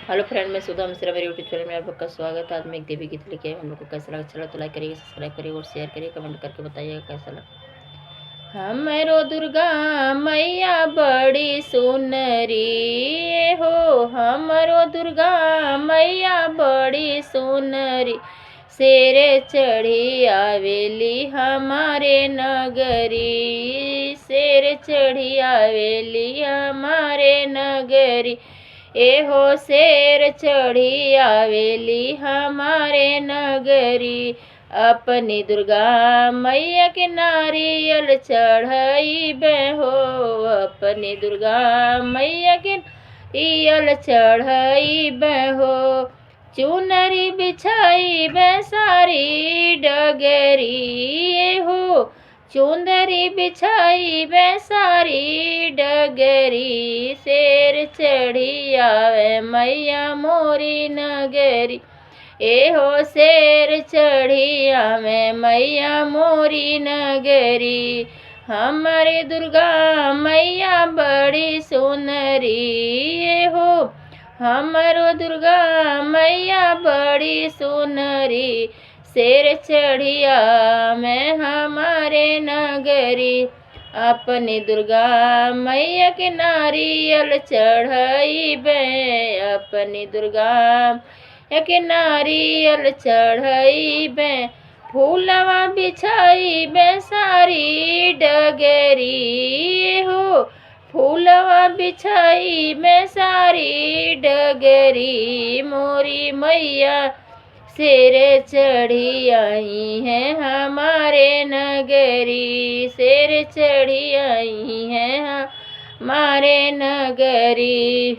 Hello friend, मैं सुधा मिश्रा, मेरे YouTube channel में आप लोग का स्वागत है। आज मैं एक देवी गीत लेके आई हूं। हम लोग को कैसा लगा चलो तो लाइक करिए, सब्सक्राइब करिए और शेयर करिए, कमेंट करके बताइएगा कैसा लगा। हमरो दुर्गा मैया बड़ी सुनरी हो, हमरो दुर्गा मैया बड़ी सुनरी, शेर चढ़ी आवेली हमारे नगरी, शेर चढ़ी आवेली हमारे नगरी, एहो शेर चढ़ी आवेली हमारे नगरी। अपनी दुर्गा मैया के नारियल चढ़ाई हो, अपनी दुर्गा मैया के नारियल चढ़ाई हो, चुनरी बिछाई सारी डगरी हो, चुंदरी बिछाई सारी डगरी, शेर चढ़ी आवे मैया मोरी नगरी, एहो शेर चढ़ी आवे मैया मोरी नगरी। हमारी दुर्गा मैया बड़ी सुनरी हो, हमारो दुर्गा मैया बड़ी सुनरी, शेर चढ़िया में हमारे नगरी। अपनी दुर्गा मैया के नारियल चढ़ाई बे, अपनी दुर्गा मैया के नारियल चढ़ाई बे, फूलवा बिछाई बे सारी डगरी हो, फूलवा बिछाई में सारी डगरी, मोरी मैया शेर चढ़ी आई है हमारे नगरी, शेर चढ़ी आई है हमारे नगरी।